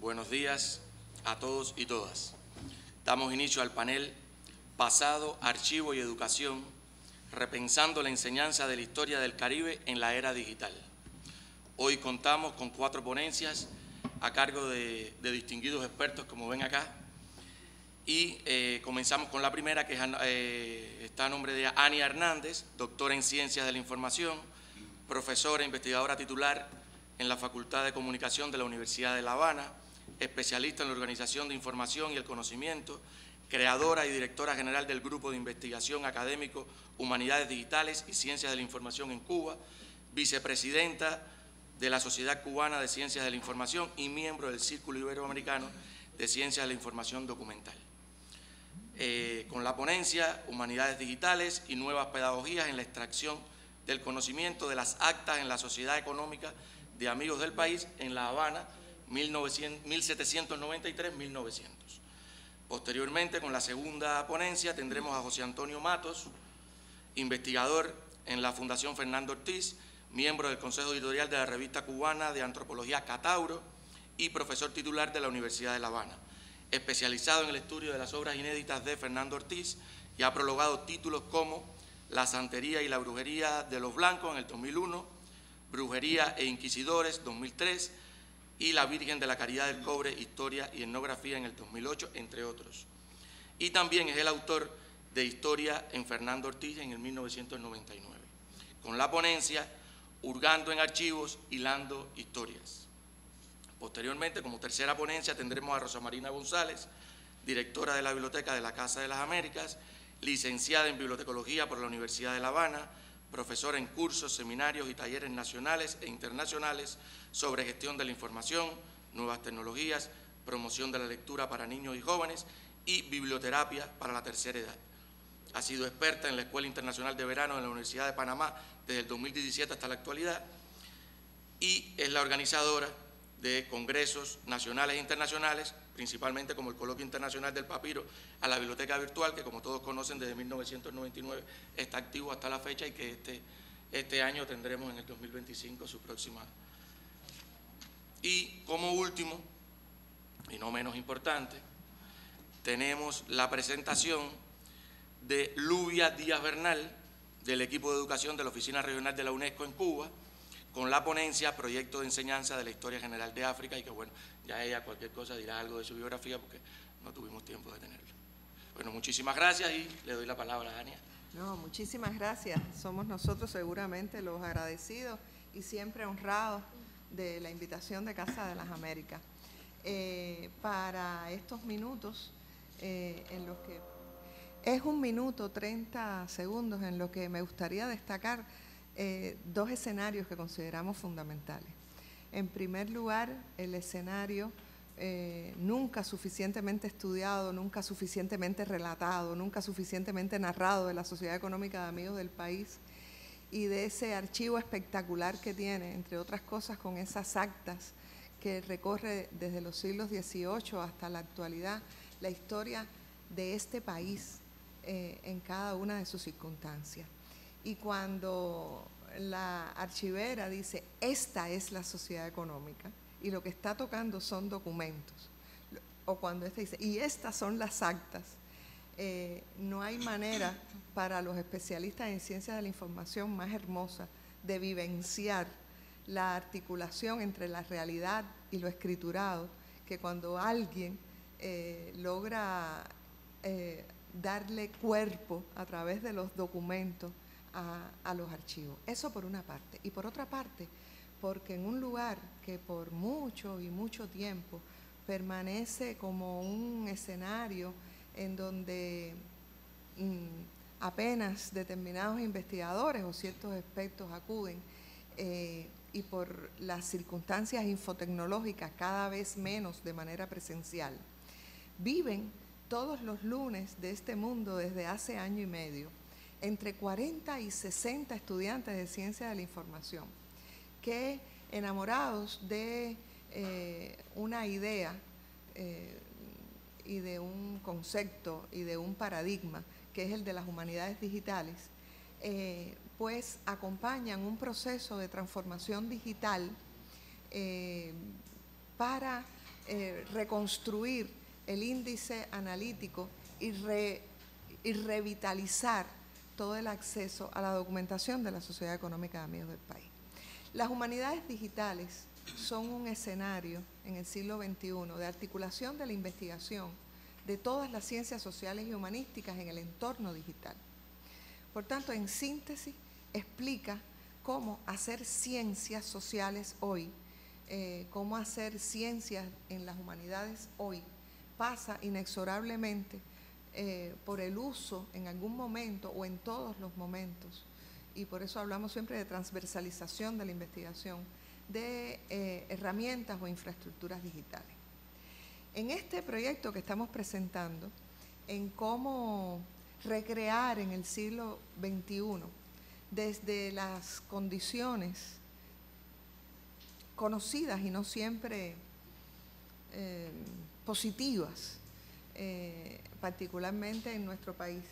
Buenos días a todos y todas. Damos inicio al panel Pasado, Archivo y Educación, repensando la enseñanza de la historia del Caribe en la era digital. Hoy contamos con 4 ponencias a cargo de distinguidos expertos, como ven acá, y comenzamos con la primera, que está a nombre de Ania Hernández, doctora en Ciencias de la Información, profesora e investigadora titular en la Facultad de Comunicación de la Universidad de La Habana, especialista en la organización de información y el conocimiento, creadora y directora general del Grupo de Investigación Académico Humanidades Digitales y Ciencias de la Información en Cuba, vicepresidenta de la Sociedad Cubana de Ciencias de la Información y miembro del Círculo Iberoamericano de Ciencias de la Información Documental. Con la ponencia Humanidades Digitales y Nuevas Pedagogías en la Extracción del Conocimiento de las Actas en la Sociedad Económica de Amigos del País en La Habana, 1793-1900. Posteriormente, con la segunda ponencia, tendremos a José Antonio Matos, investigador en la Fundación Fernando Ortiz, miembro del Consejo Editorial de la Revista Cubana de Antropología Catauro y profesor titular de la Universidad de La Habana, especializado en el estudio de las obras inéditas de Fernando Ortiz y ha prologado títulos como La Santería y la Brujería de los Blancos en el 2001, Brujería e Inquisidores, 2003, y La Virgen de la Caridad del Cobre, Historia y Etnografía en el 2008, entre otros. Y también es el autor de Historia en Fernando Ortiz en el 1999. Con la ponencia Hurgando en Archivos, Hilando Historias. Posteriormente, como tercera ponencia, tendremos a Rosa Marina González, directora de la Biblioteca de la Casa de las Américas, licenciada en Bibliotecología por la Universidad de La Habana, profesora en cursos, seminarios y talleres nacionales e internacionales sobre gestión de la información, nuevas tecnologías, promoción de la lectura para niños y jóvenes y biblioterapia para la tercera edad. Ha sido experta en la Escuela Internacional de Verano de la Universidad de Panamá desde el 2017 hasta la actualidad y es la organizadora de congresos nacionales e internacionales, principalmente como el Coloquio Internacional del Papiro a la Biblioteca Virtual, que como todos conocen desde 1999 está activo hasta la fecha y que este año tendremos en el 2025 su próxima. Y como último, y no menos importante, tenemos la presentación de Lubia Díaz Bernal, del equipo de educación de la Oficina Regional de la UNESCO en Cuba, con la ponencia Proyecto de Enseñanza de la Historia General de África, y que bueno, ya ella cualquier cosa dirá algo de su biografía porque no tuvimos tiempo de tenerla. Bueno, muchísimas gracias y le doy la palabra a Ania. No, muchísimas gracias. Somos nosotros seguramente los agradecidos y siempre honrados de la invitación de Casa de las Américas. Para estos minutos, en los que es 1 minuto 30 segundos, en lo que me gustaría destacar 2 escenarios que consideramos fundamentales. En primer lugar, el escenario nunca suficientemente estudiado, nunca suficientemente relatado, nunca suficientemente narrado de la Sociedad Económica de Amigos del País y de ese archivo espectacular que tiene, entre otras cosas, con esas actas que recorre desde los siglos XVIII hasta la actualidad, la historia de este país en cada una de sus circunstancias. Y cuando la archivera dice, esta es la sociedad económica, y lo que está tocando son documentos, o cuando esta dice, y estas son las actas, no hay manera para los especialistas en ciencias de la información más hermosa de vivenciar la articulación entre la realidad y lo escriturado, que cuando alguien logra darle cuerpo a través de los documentos a los archivos. Eso por una parte. Y por otra parte, porque en un lugar que por mucho y mucho tiempo permanece como un escenario en donde apenas determinados investigadores o ciertos expertos acuden y por las circunstancias infotecnológicas cada vez menos de manera presencial, viven todos los lunes de este mundo desde hace año y medio entre 40 y 60 estudiantes de ciencia de la información que, enamorados de una idea y de un concepto y de un paradigma que es el de las humanidades digitales, pues acompañan un proceso de transformación digital para reconstruir el índice analítico y revitalizar todo el acceso a la documentación de la Sociedad Económica de Amigos del País. Las humanidades digitales son un escenario en el siglo XXI de articulación de la investigación de todas las ciencias sociales y humanísticas en el entorno digital. Por tanto, en síntesis, explica cómo hacer ciencias sociales hoy, cómo hacer ciencias en las humanidades hoy, pasa inexorablemente por el uso en algún momento o en todos los momentos, y por eso hablamos siempre de transversalización de la investigación, de herramientas o infraestructuras digitales. En este proyecto que estamos presentando, en cómo recrear en el siglo XXI, desde las condiciones conocidas y no siempre positivas, particularmente en nuestro país,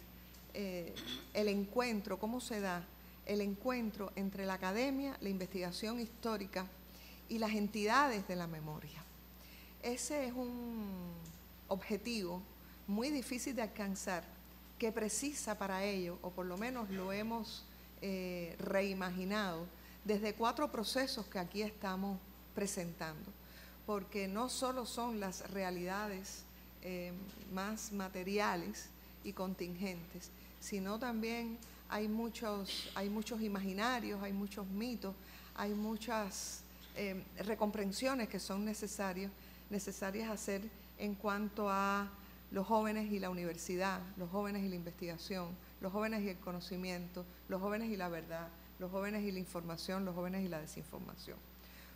el encuentro, cómo se da el encuentro entre la academia, la investigación histórica y las entidades de la memoria. Ese es un objetivo muy difícil de alcanzar, que precisa para ello, o por lo menos lo hemos reimaginado, desde 4 procesos que aquí estamos presentando, porque no solo son las realidades más materiales y contingentes, sino también hay muchos imaginarios, hay muchos mitos, hay muchas recomprensiones que son necesarias hacer en cuanto a los jóvenes y la universidad, los jóvenes y la investigación, los jóvenes y el conocimiento, los jóvenes y la verdad, los jóvenes y la información, los jóvenes y la desinformación.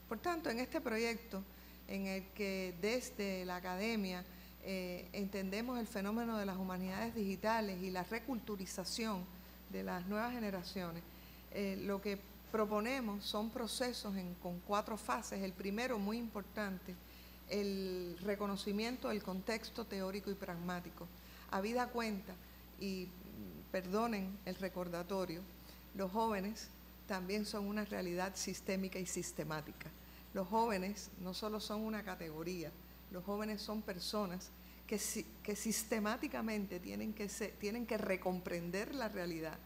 Por tanto, en este proyecto, en el que desde la academia entendemos el fenómeno de las humanidades digitales y la reculturización de las nuevas generaciones, lo que proponemos son procesos con 4 fases. El primero, muy importante, el reconocimiento del contexto teórico y pragmático. Habida cuenta, y perdonen el recordatorio, los jóvenes también son una realidad sistémica y sistemática. Los jóvenes no solo son una categoría, los jóvenes son personas que sistemáticamente tienen que recomprender la realidad,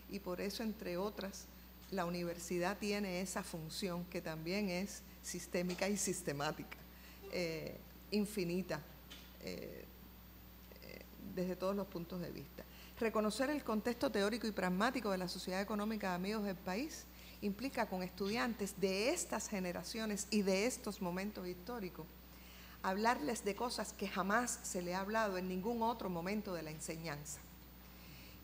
y por eso, entre otras, la universidad tiene esa función que también es sistémica y sistemática, infinita, desde todos los puntos de vista. Reconocer el contexto teórico y pragmático de la Sociedad Económica de Amigos del País implica, con estudiantes de estas generaciones y de estos momentos históricos, hablarles de cosas que jamás se le ha hablado en ningún otro momento de la enseñanza.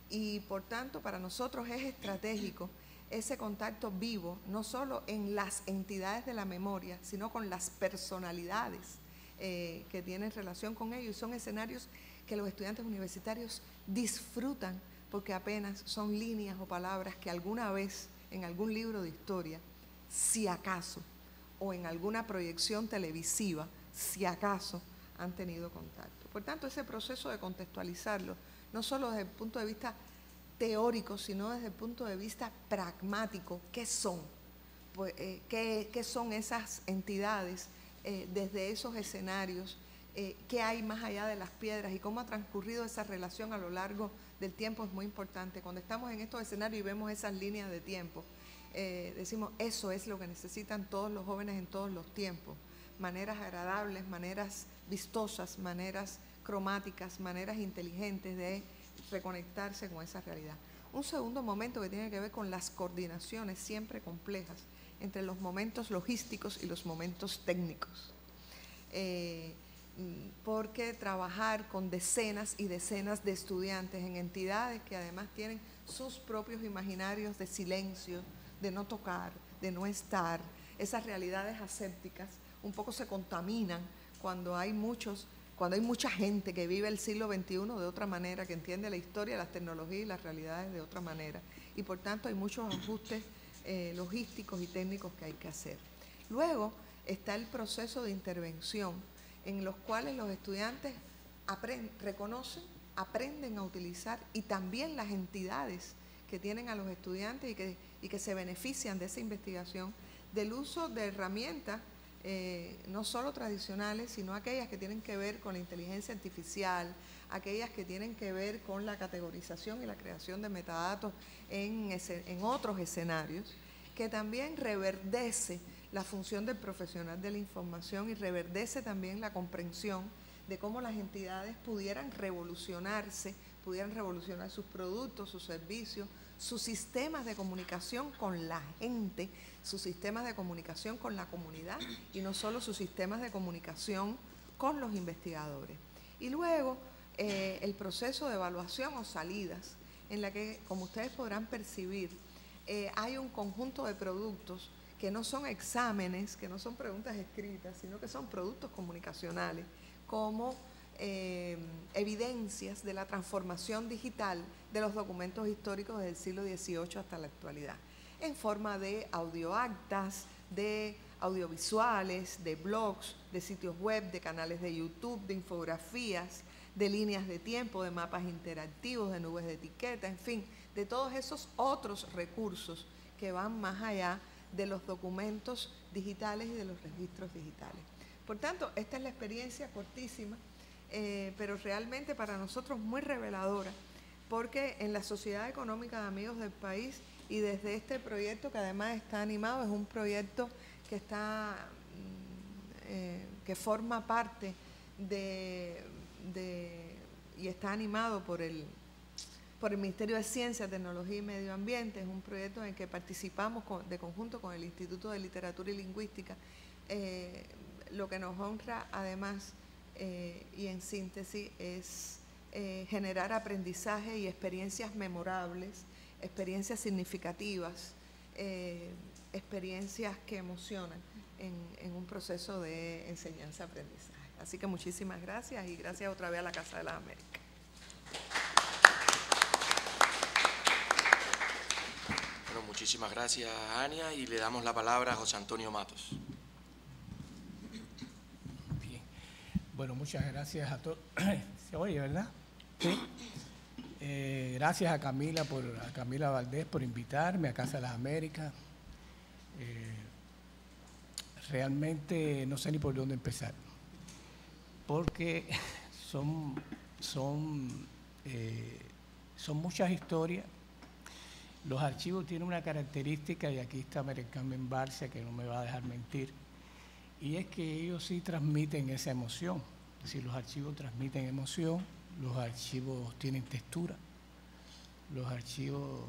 Y por tanto, para nosotros es estratégico ese contacto vivo, no solo en las entidades de la memoria, sino con las personalidades que tienen relación con ellos, y son escenarios que los estudiantes universitarios disfrutan, porque apenas son líneas o palabras que alguna vez en algún libro de historia, si acaso, o en alguna proyección televisiva, si acaso, han tenido contacto. Por tanto, ese proceso de contextualizarlo, no solo desde el punto de vista teórico, sino desde el punto de vista pragmático, ¿qué son? Pues, ¿qué son esas entidades desde esos escenarios? ¿Qué hay más allá de las piedras y cómo ha transcurrido esa relación a lo largo del tiempo? Es muy importante. Cuando estamos en estos escenarios y vemos esas líneas de tiempo, decimos, eso es lo que necesitan todos los jóvenes en todos los tiempos. Maneras agradables, maneras vistosas, maneras cromáticas, maneras inteligentes de reconectarse con esa realidad. Un segundo momento que tiene que ver con las coordinaciones siempre complejas entre los momentos logísticos y los momentos técnicos. Porque trabajar con decenas y decenas de estudiantes en entidades que además tienen sus propios imaginarios de silencio, de no tocar, de no estar, esas realidades asépticas un poco se contaminan cuando hay mucha gente que vive el siglo XXI de otra manera, que entiende la historia, las tecnologías y las realidades de otra manera, y por tanto hay muchos ajustes logísticos y técnicos que hay que hacer. Luego está el proceso de intervención, en los cuales los estudiantes reconocen, aprenden a utilizar, y también las entidades que tienen a los estudiantes y que se benefician de esa investigación, del uso de herramientas no solo tradicionales, sino aquellas que tienen que ver con la inteligencia artificial, aquellas que tienen que ver con la categorización y la creación de metadatos en otros escenarios, que también reverdece la función del profesional de la información y reverdece también la comprensión de cómo las entidades pudieran revolucionarse, pudieran revolucionar sus productos, sus servicios, sus sistemas de comunicación con la gente, sus sistemas de comunicación con la comunidad y no solo sus sistemas de comunicación con los investigadores. Y luego el proceso de evaluación o salidas, en la que, como ustedes podrán percibir, hay un conjunto de productos que no son exámenes, que no son preguntas escritas, sino que son productos comunicacionales, como evidencias de la transformación digital de los documentos históricos del siglo XVIII hasta la actualidad, en forma de audioactas, de audiovisuales, de blogs, de sitios web, de canales de YouTube, de infografías, de líneas de tiempo, de mapas interactivos, de nubes de etiqueta, en fin, de todos esos otros recursos que van más allá de los documentos digitales y de los registros digitales. Por tanto, esta es la experiencia cortísima, pero realmente para nosotros muy reveladora, porque en la Sociedad Económica de Amigos del País y desde este proyecto, que además está animado, es un proyecto que forma parte y está animado por el Ministerio de Ciencia, Tecnología y Medio Ambiente. Es un proyecto en el que participamos de conjunto con el Instituto de Literatura y Lingüística, lo que nos honra además y en síntesis es generar aprendizaje y experiencias memorables, experiencias significativas, experiencias que emocionan en un proceso de enseñanza-aprendizaje. Así que muchísimas gracias y gracias otra vez a la Casa de las Américas. Bueno, muchísimas gracias, Ania, y le damos la palabra a José Antonio Matos. Bien. Bueno, muchas gracias a todos. ¿Se oye, verdad? Sí. Gracias a Camila Valdés por invitarme a Casa de las Américas. Realmente no sé ni por dónde empezar, porque son muchas historias. Los archivos tienen una característica, y aquí está María Carmen Barcia, que no me va a dejar mentir, y es que ellos sí transmiten esa emoción. Es decir, los archivos transmiten emoción, los archivos tienen textura, los archivos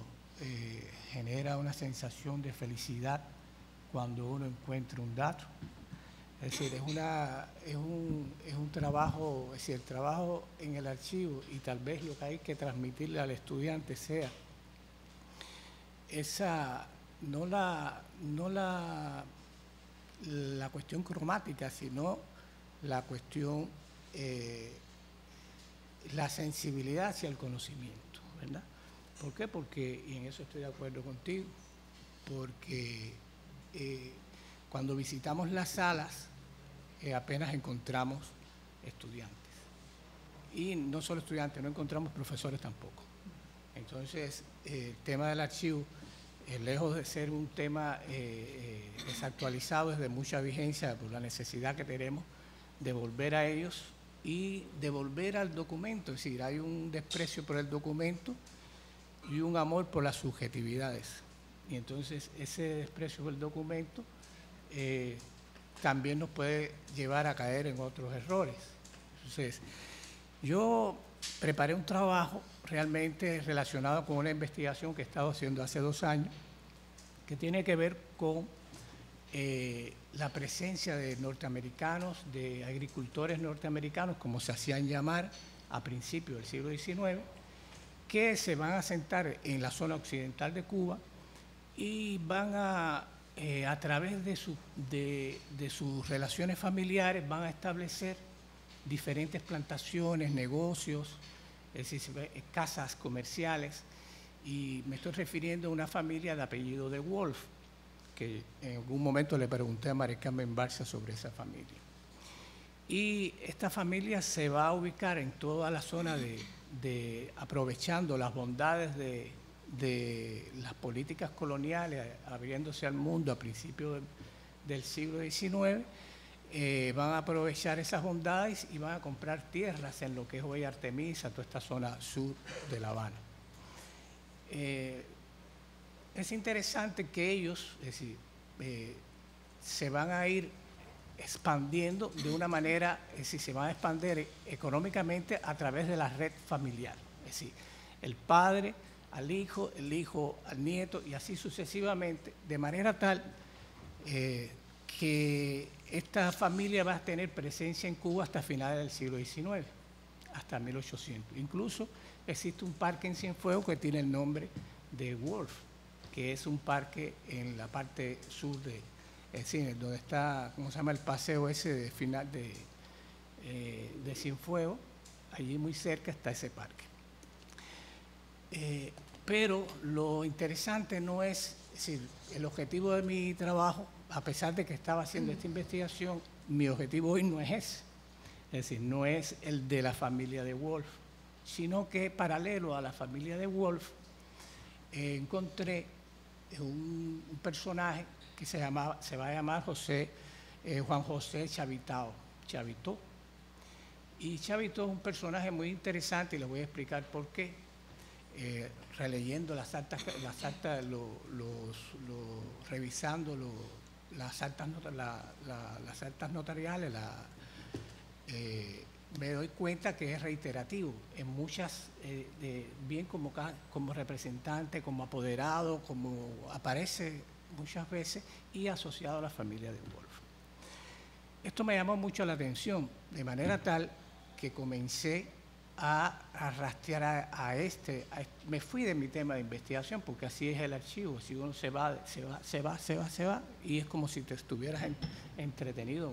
generan una sensación de felicidad cuando uno encuentra un dato. Es decir, es un trabajo, es decir, el trabajo en el archivo, y tal vez lo que hay que transmitirle al estudiante sea esa, no la cuestión cromática, sino la cuestión, la sensibilidad hacia el conocimiento, ¿verdad? ¿Por qué? Porque, y en eso estoy de acuerdo contigo, porque cuando visitamos las salas apenas encontramos estudiantes. Y no solo estudiantes, no encontramos profesores tampoco. Entonces, el tema del archivo, lejos de ser un tema desactualizado, es de mucha vigencia por la necesidad que tenemos de volver a ellos y de volver al documento. Es decir, hay un desprecio por el documento y un amor por las subjetividades. Y entonces ese desprecio por el documento también nos puede llevar a caer en otros errores. Entonces, yo preparé un trabajo realmente relacionado con una investigación que he estado haciendo hace 2 años, que tiene que ver con la presencia de norteamericanos, de agricultores norteamericanos, como se hacían llamar a principios del siglo XIX, que se van a asentar en la zona occidental de Cuba y van a través de sus relaciones familiares, van a establecer diferentes plantaciones, negocios, es decir, casas comerciales, y me estoy refiriendo a una familia de apellido de Wolf, que en algún momento le pregunté a María Carmen Barcia sobre esa familia. Y esta familia se va a ubicar en toda la zona aprovechando las bondades de las políticas coloniales, abriéndose al mundo a principios del siglo XIX, van a aprovechar esas bondades y van a comprar tierras en lo que es hoy Artemisa, toda esta zona sur de La Habana. Es interesante que ellos, es decir, se van a ir expandiendo de una manera, es decir, se van a expandir económicamente a través de la red familiar. Es decir, el padre al hijo, el hijo al nieto y así sucesivamente, de manera tal que esta familia va a tener presencia en Cuba hasta finales del siglo XIX, hasta 1800. Incluso existe un parque en Cienfuegos que tiene el nombre de Wolf, que es un parque en la parte sur de donde está, ¿cómo se llama? El paseo ese de final de Cienfuegos. Allí muy cerca está ese parque. Pero lo interesante no es decir, el objetivo de mi trabajo, a pesar de que estaba haciendo esta investigación, mi objetivo hoy no es ese. Es decir, no es el de la familia de Wolf, sino que paralelo a la familia de Wolf, encontré un personaje que se va a llamar Juan José Chavitó. Y Chavitó es un personaje muy interesante y les voy a explicar por qué. Releyendo las actas, revisando las actas notariales, me doy cuenta que es reiterativo en muchas, bien como representante, como apoderado, como aparece muchas veces y asociado a la familia de Wolf. Esto me llamó mucho la atención, de manera tal que comencé a rastrear me fui de mi tema de investigación porque así es el archivo, si uno se va y es como si te estuvieras entretenido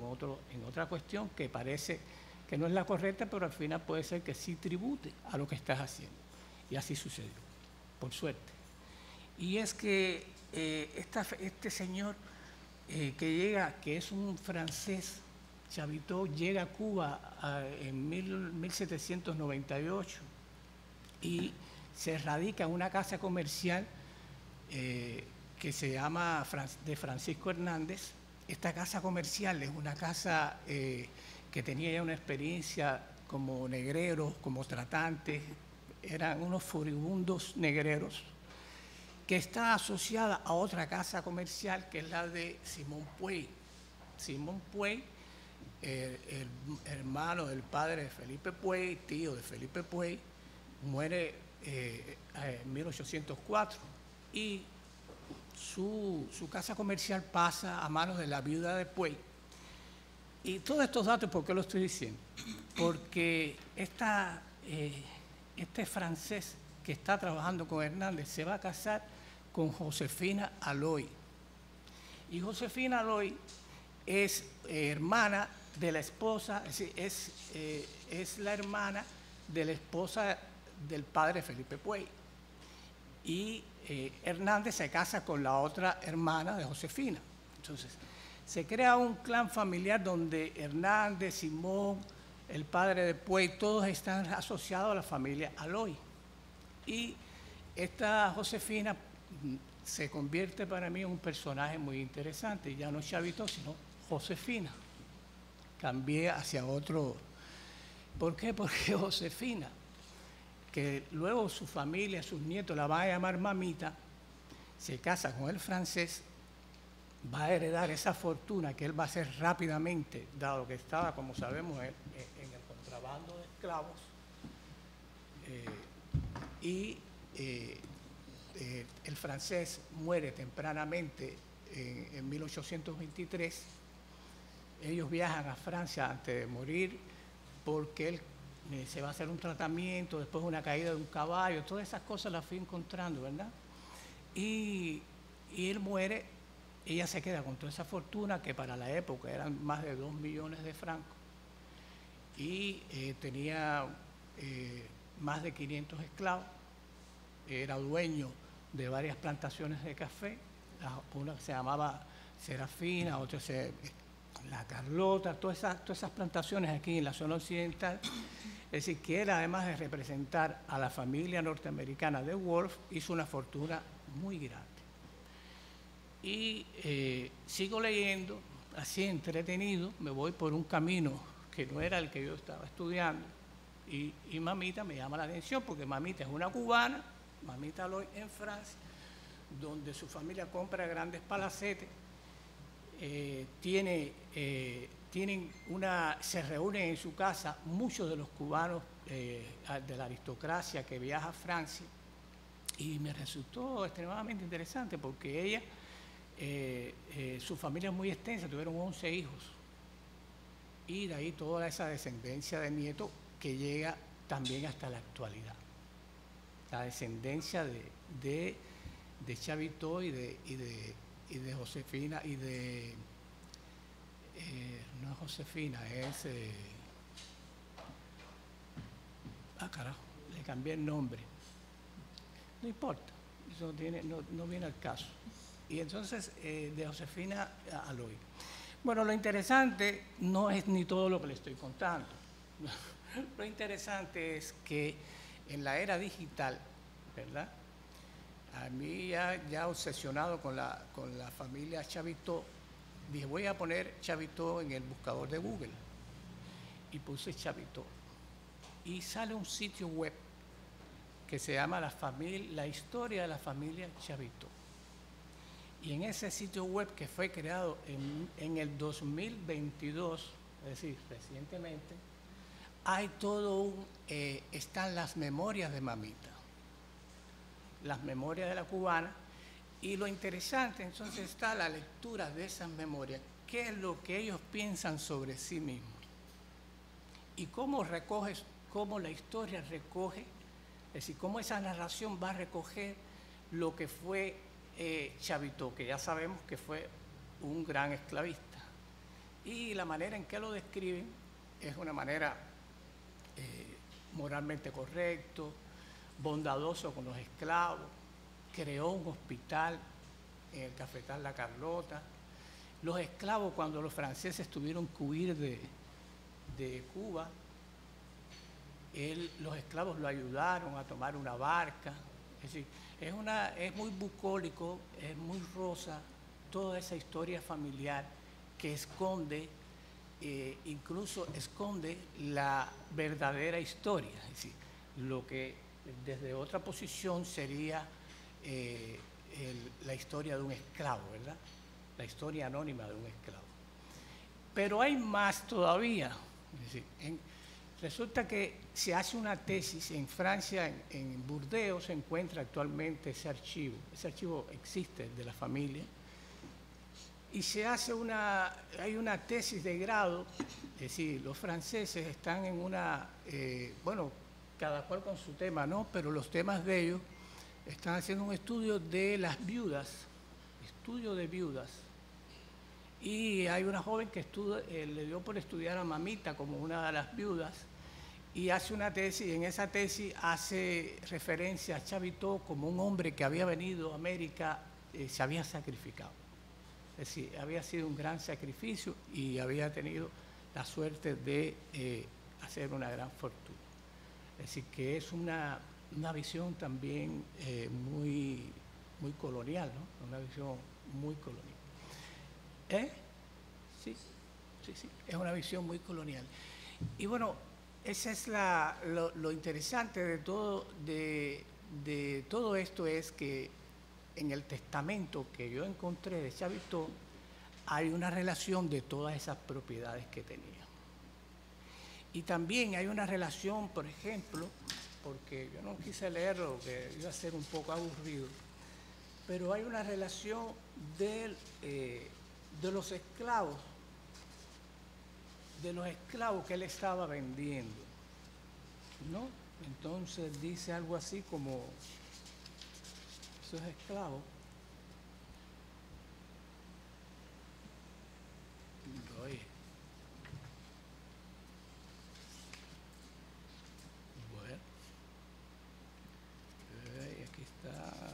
en otra cuestión que parece que no es la correcta, pero al final puede ser que sí tribute a lo que estás haciendo. Y así sucedió, por suerte. Y es que este señor que llega, que es un francés, Chavitó, llega a Cuba en 1798 y se radica en una casa comercial que se llama de Francisco Hernández. Esta casa comercial es una casa que tenía ya una experiencia como negreros, como tratantes, eran unos furibundos negreros, que está asociada a otra casa comercial que es la de Simón Puey. Simón Puey, el hermano del padre de Felipe Puey, tío de Felipe Puey, muere en 1804 y su casa comercial pasa a manos de la viuda de Puey. Y todos estos datos, ¿por qué lo estoy diciendo? Porque este francés que está trabajando con Hernández se va a casar con Josefina Aloy. Y Josefina Aloy es hermana de la esposa, es la hermana de la esposa del padre Felipe Puey. Y Hernández se casa con la otra hermana de Josefina. Entonces, se crea un clan familiar donde Hernández, Simón, el padre de Puey, todos están asociados a la familia Aloy. Y esta Josefina se convierte para mí en un personaje muy interesante, ya no Chavitó, sino Josefina. Cambié hacia otro. ¿Por qué? Porque Josefina, que luego su familia, sus nietos la van a llamar mamita, se casa con el francés, va a heredar esa fortuna que él va a hacer rápidamente, dado que estaba, como sabemos, en el contrabando de esclavos. El francés muere tempranamente en 1823. Ellos viajan a Francia antes de morir porque él se va a hacer un tratamiento, después una caída de un caballo, todas esas cosas las fui encontrando, ¿verdad? Y él muere, ella se queda con toda esa fortuna que para la época eran más de 2 millones de francos y tenía más de 500 esclavos, era dueño de varias plantaciones de café, una que se llamaba Serafina, otra la Carlota, todas esas plantaciones aquí en la zona occidental. Es decir, que él, además de representar a la familia norteamericana de Wolf, hizo una fortuna muy grande. Y sigo leyendo, así entretenido, me voy por un camino que no era el que yo estaba estudiando, y Mamita me llama la atención, porque Mamita es una cubana, Mamita Aloy en Francia, donde su familia compra grandes palacetes, se reúnen en su casa muchos de los cubanos de la aristocracia que viaja a Francia, y me resultó extremadamente interesante porque ella, su familia es muy extensa, tuvieron 11 hijos, y de ahí toda esa descendencia de nietos que llega también hasta la actualidad. La descendencia de Chavito y de Josefina y de... no es Josefina, es... carajo, le cambié el nombre. No importa, eso no viene al caso. Y entonces, de Josefina Aloy. Bueno, lo interesante no es ni todo lo que le estoy contando. Lo interesante es que en la era digital, ¿verdad? A mí ya obsesionado con la familia Chavito, dije, voy a poner Chavito en el buscador de Google. Y puse Chavito. Y sale un sitio web que se llama La historia de la familia Chavito. Y en ese sitio web, que fue creado en el 2022, es decir, recientemente, hay están las memorias de Mamita, las memorias de la cubana, y lo interesante entonces está la lectura de esas memorias, qué es lo que ellos piensan sobre sí mismos, y cómo la historia recoge, es decir, cómo esa narración va a recoger lo que fue Chavito, que ya sabemos que fue un gran esclavista. Y la manera en que lo describen es una manera moralmente correcto, bondadoso con los esclavos, creó un hospital en el Cafetal La Carlota. Los esclavos, cuando los franceses tuvieron que huir de Cuba, los esclavos lo ayudaron a tomar una barca. Es decir, es muy bucólico, es muy rosa toda esa historia familiar que esconde, incluso esconde la verdadera historia, es decir, lo que desde otra posición sería la historia de un esclavo, ¿verdad? La historia anónima de un esclavo. Pero hay más todavía. Es decir, resulta que se hace una tesis en Francia, en Burdeos se encuentra actualmente ese archivo existe de la familia, y se hace hay una tesis de grado, es decir, los franceses están en bueno, cada cual con su tema, ¿no? Pero los temas de ellos están haciendo un estudio de las viudas, estudio de viudas, y hay una joven que le dio por estudiar a Mamita como una de las viudas, y hace una tesis, y en esa tesis hace referencia a Chavito como un hombre que había venido a América, se había sacrificado. Es decir, había sido un gran sacrificio y había tenido la suerte de hacer una gran fortuna. Es decir, que es una visión también muy colonial, ¿no? Una visión muy colonial. Sí, es una visión muy colonial. Y bueno, ese es lo interesante de todo esto, es que en el testamento que yo encontré de Chavito hay una relación de todas esas propiedades que tenía. Y también hay una relación, por ejemplo, porque yo no quise leerlo, que iba a ser un poco aburrido, pero hay una relación de los esclavos que él estaba vendiendo, ¿no? Entonces dice algo así como, esos esclavos, oye, bueno, aquí está,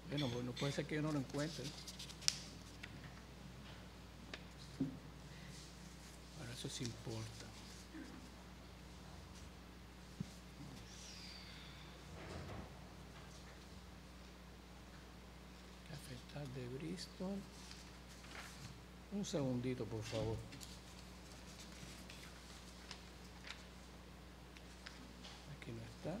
bueno, pues no puede ser que yo no lo encuentre. Ahora eso sí importa. Cafetal de Bristol. Un segundito, por favor. Aquí no está.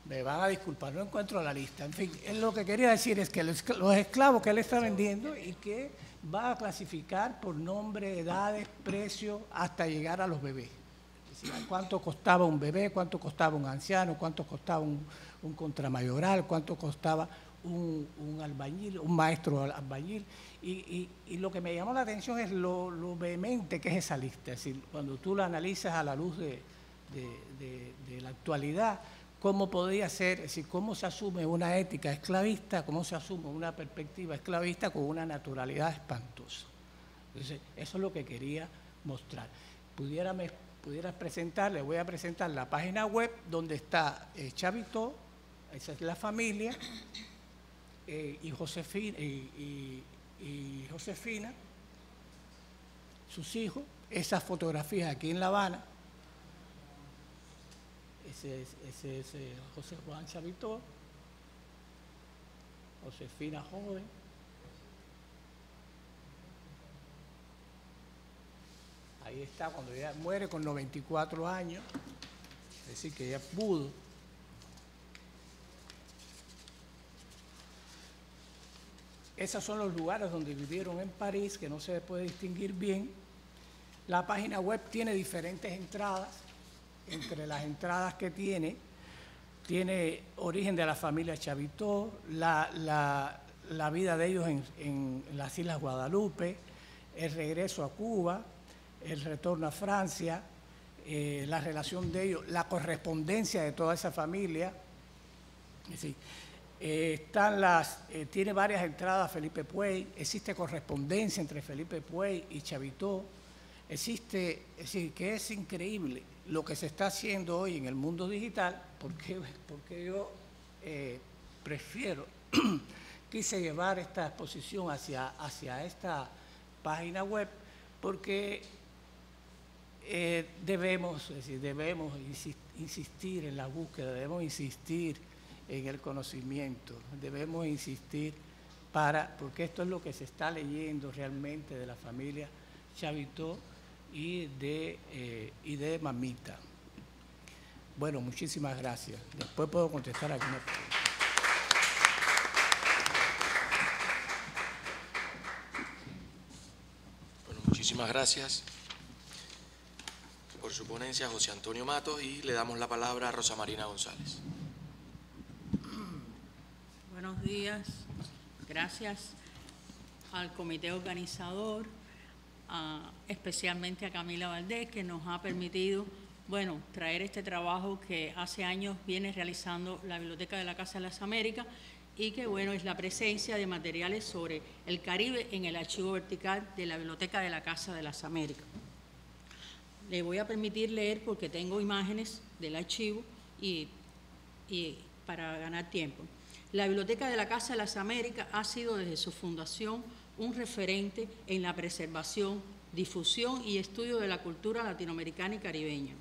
Me van a disculpar, no encuentro la lista. En fin, él lo que quería decir es que los esclavos que él está vendiendo y que va a clasificar por nombre, edades, precio, hasta llegar a los bebés. Es decir, cuánto costaba un bebé, cuánto costaba un anciano, cuánto costaba un contramayoral, cuánto costaba un albañil, un maestro albañil. Y lo que me llamó la atención es lo vehemente que es esa lista. Es decir, cuando tú la analizas a la luz de la actualidad, cómo podría ser, es decir, cómo se asume una ética esclavista, cómo se asume una perspectiva esclavista con una naturalidad espantosa. Entonces, eso es lo que quería mostrar. Pudieras presentar, le voy a presentar la página web donde está Chavito, esa es la familia, y Josefina, sus hijos, esas fotografías aquí en La Habana. Ese es José Juan Chavito, Josefina joven. Ahí está cuando ella muere con 94 años, es decir, que ella pudo. Esos son los lugares donde vivieron en París, que no se puede distinguir bien. La página web tiene diferentes entradas. Entre las entradas que tiene origen de la familia Chavito, la vida de ellos en las Islas Guadalupe, el regreso a Cuba, el retorno a Francia, la relación de ellos, la correspondencia de toda esa familia. Es decir, tiene varias entradas Felipe Puey, existe correspondencia entre Felipe Puey y Chavito. Es decir, que es increíble lo que se está haciendo hoy en el mundo digital, porque yo quise llevar esta exposición hacia esta página web, porque debemos insistir en la búsqueda, debemos insistir en el conocimiento, debemos insistir porque esto es lo que se está leyendo realmente de la familia Chavito y de Mamita. Bueno, muchísimas gracias. Después puedo contestar alguna pregunta. Bueno, muchísimas gracias por su ponencia, José Antonio Matos, y le damos la palabra a Rosa Marina González. Buenos días. Gracias al comité organizador, especialmente a Camila Valdés, que nos ha permitido, traer este trabajo que hace años viene realizando la Biblioteca de la Casa de las Américas y que, es la presencia de materiales sobre el Caribe en el archivo vertical de la Biblioteca de la Casa de las Américas. Le voy a permitir leer porque tengo imágenes del archivo y para ganar tiempo. La Biblioteca de la Casa de las Américas ha sido desde su fundación un referente en la preservación, difusión y estudio de la cultura latinoamericana y caribeña.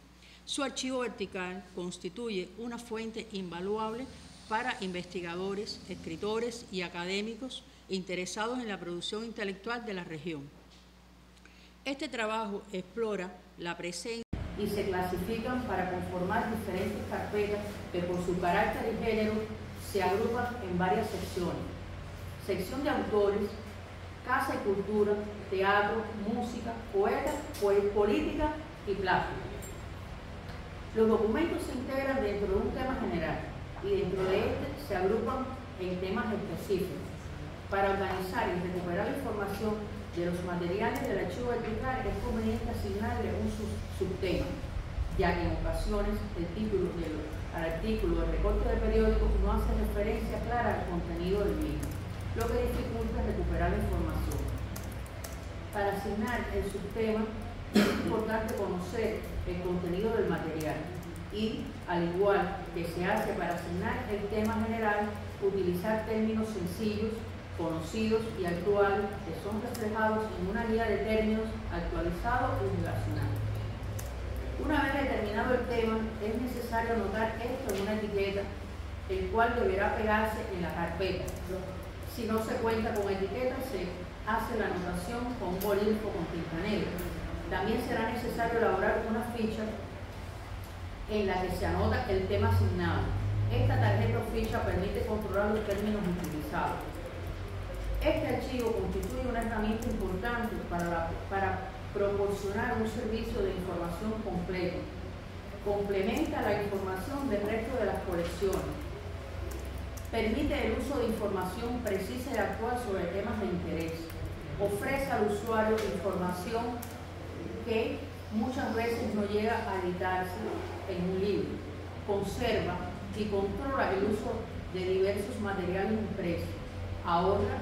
Su archivo vertical constituye una fuente invaluable para investigadores, escritores y académicos interesados en la producción intelectual de la región. Este trabajo explora la presencia y se clasifican para conformar diferentes carpetas que por su carácter y género se agrupan en varias secciones. Sección de autores, casa y cultura, teatro, música, poetas, política y plástica. Los documentos se integran dentro de un tema general y dentro de este se agrupan en temas específicos. Para organizar y recuperar la información de los materiales del archivo vertical es conveniente asignarle un subtema, ya que en ocasiones el título al artículo del recorte de periódicos no hace referencia clara al contenido del mismo, lo que dificulta recuperar la información. Para asignar el subtema es importante conocer el contenido del material y, al igual que se hace para asignar el tema general, utilizar términos sencillos, conocidos y actuales, que son reflejados en una guía de términos actualizado y relacionado. Una vez determinado el tema, es necesario anotar esto en una etiqueta, el cual deberá pegarse en la carpeta. Si no se cuenta con etiqueta, se hace la anotación con un bolígrafo con tinta negra. También será necesario elaborar una ficha en la que se anota el tema asignado. Esta tarjeta o ficha permite controlar los términos utilizados. Este archivo constituye una herramienta importante para proporcionar un servicio de información completo. Complementa la información del resto de las colecciones. Permite el uso de información precisa y actual sobre temas de interés. Ofrece al usuario información que muchas veces no llega a editarse en un libro. Conserva y controla el uso de diversos materiales impresos. Ahorra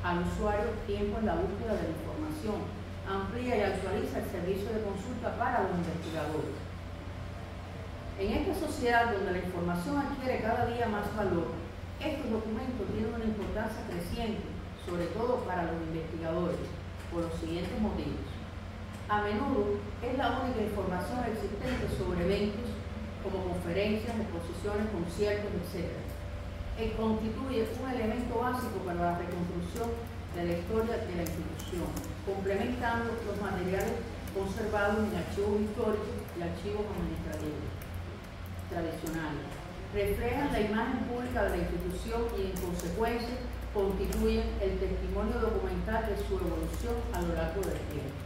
al usuario tiempo en la búsqueda de la información. Amplía y actualiza el servicio de consulta para los investigadores. En esta sociedad donde la información adquiere cada día más valor, estos documentos tienen una importancia creciente, sobre todo para los investigadores, por los siguientes motivos. A menudo es la única información existente sobre eventos como conferencias, exposiciones, conciertos, etc. Constituye un elemento básico para la reconstrucción de la historia de la institución, complementando los materiales conservados en archivos históricos y archivos administrativos tradicionales. Reflejan la imagen pública de la institución y, en consecuencia, constituyen el testimonio documental de su evolución a lo largo del tiempo.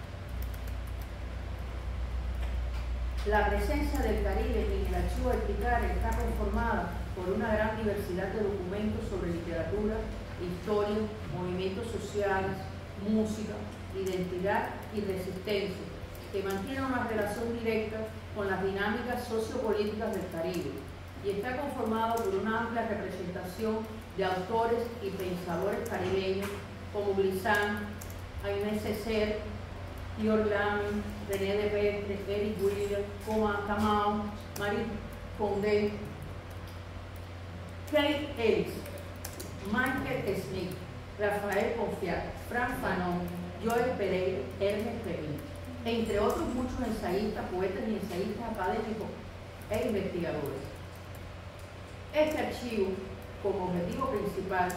La presencia del Caribe en el archivo vertical está conformada por una gran diversidad de documentos sobre literatura, historia, movimientos sociales, música, identidad y resistencia, que mantienen una relación directa con las dinámicas sociopolíticas del Caribe, y está conformado por una amplia representación de autores y pensadores caribeños como Glissant, Aimé Césaire, Dior Lamy, René Despetre, Eric Williams, Kamau, Marie Condé, Kate Ellis, Michael Smith, Rafael Confiat, Frank Fanon, Joel Pereira, Ernest Pepin, entre otros muchos ensayistas, poetas y ensayistas académicos e investigadores. Este archivo, como objetivo principal,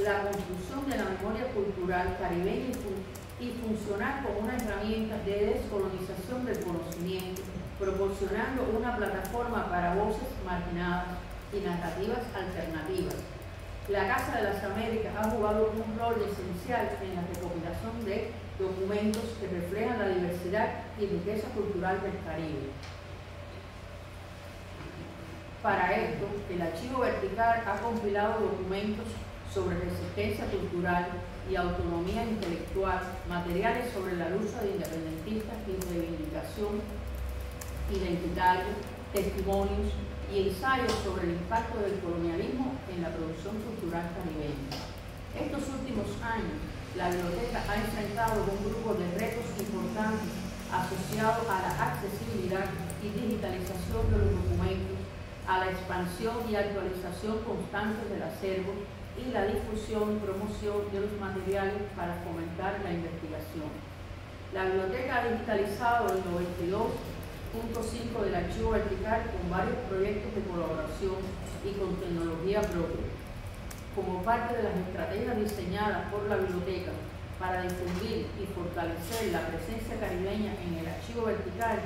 la construcción de la memoria cultural caribeña y funcionar como una herramienta de descolonización del conocimiento, proporcionando una plataforma para voces marginadas y narrativas alternativas. La Casa de las Américas ha jugado un rol esencial en la recopilación de documentos que reflejan la diversidad y riqueza cultural del Caribe. Para esto, el archivo vertical ha compilado documentos sobre resistencia cultural y autonomía intelectual, materiales sobre la lucha de independentistas y reivindicación identitaria, testimonios y ensayos sobre el impacto del colonialismo en la producción cultural caribeña. Estos últimos años, la biblioteca ha enfrentado un grupo de retos importantes asociados a la accesibilidad y digitalización de los documentos, a la expansión y actualización constante del acervo y la difusión y promoción de los materiales para fomentar la investigación. La biblioteca ha digitalizado el 92.5 del archivo vertical con varios proyectos de colaboración y con tecnología propia. Como parte de las estrategias diseñadas por la biblioteca para difundir y fortalecer la presencia caribeña en el archivo vertical,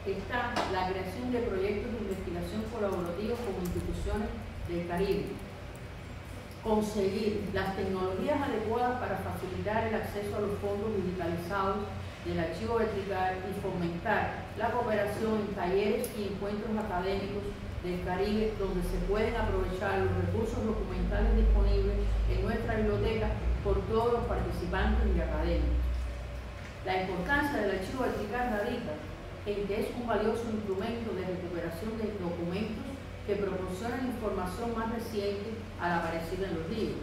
está la creación de proyectos de investigación colaborativos con instituciones del Caribe. Conseguir las tecnologías adecuadas para facilitar el acceso a los fondos digitalizados del archivo vertical y fomentar la cooperación en talleres y encuentros académicos del Caribe, donde se pueden aprovechar los recursos documentales disponibles en nuestra biblioteca por todos los participantes y académicos. La importancia del archivo vertical radica en que es un valioso instrumento de recuperación de documentos que proporcionan información más reciente a la aparecida en los libros,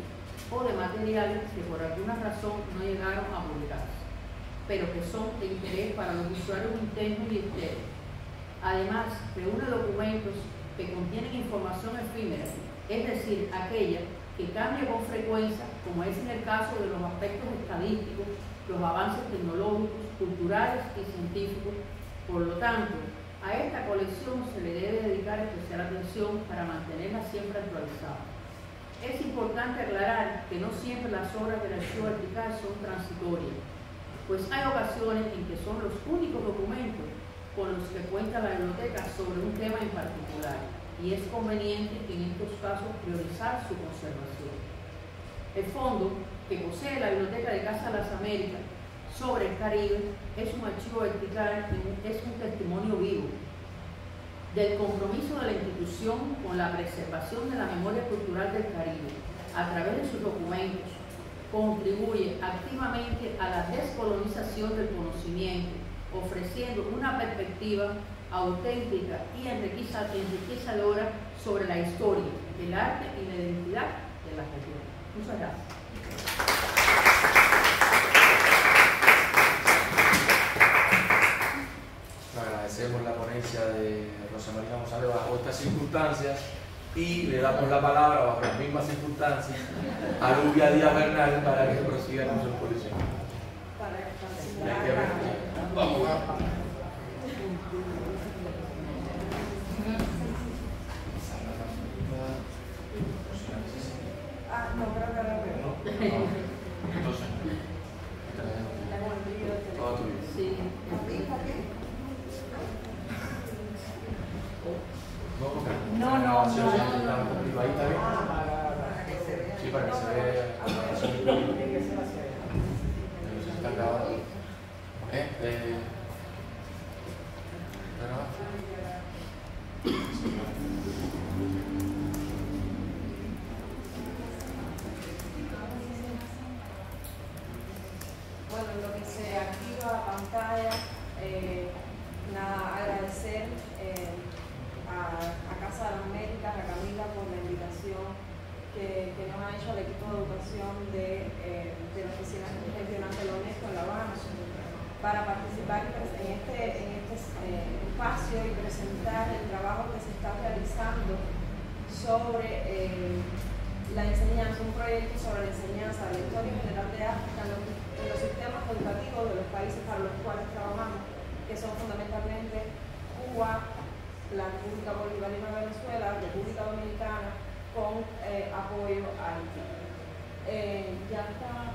o de materiales que por alguna razón no llegaron a publicarse, pero que son de interés para los usuarios internos y externos. Además, reúne documentos que contienen información efímera, es decir, aquella que cambia con frecuencia, como es en el caso de los aspectos estadísticos, los avances tecnológicos, culturales y científicos. Por lo tanto, a esta colección se le debe dedicar especial atención para mantenerla siempre actualizada. Es importante aclarar que no siempre las obras del archivo vertical son transitorias, pues hay ocasiones en que son los únicos documentos con los que cuenta la biblioteca sobre un tema en particular, y es conveniente en estos casos priorizar su conservación. El fondo que posee la Biblioteca de Casa de las Américas sobre el Caribe es un archivo vertical y es un testimonio vivo del compromiso de la institución con la preservación de la memoria cultural del Caribe. A través de sus documentos, contribuye activamente a la descolonización del conocimiento, ofreciendo una perspectiva auténtica y enriquecedora sobre la historia, el arte y la identidad de la región. Muchas gracias. Agradecemos la ponencia de Rosa María González bajo estas circunstancias y le damos la palabra bajo las mismas circunstancias a Lubia Díaz Bernal para que prosiga con su exposición. Vamos a... No, creo que no. Entonces, todo tuyo. Sí. No. Ahí está bien. Sí, para que se vea. Está grabado. Bueno, en lo que se activa la pantalla, nada, agradecer a Casa de las Américas, a Camila por la invitación que nos ha hecho el equipo de educación de la Oficina Regional de la UNESCO en La Habana para participar en este espacio y presentar el trabajo que se está realizando sobre la enseñanza, un proyecto sobre la enseñanza de la historia general de África en los sistemas educativos de los países para los cuales trabajamos, que son fundamentalmente Cuba, la República Bolivariana de Venezuela, República Dominicana, con apoyo a Haití. ¿Ya está?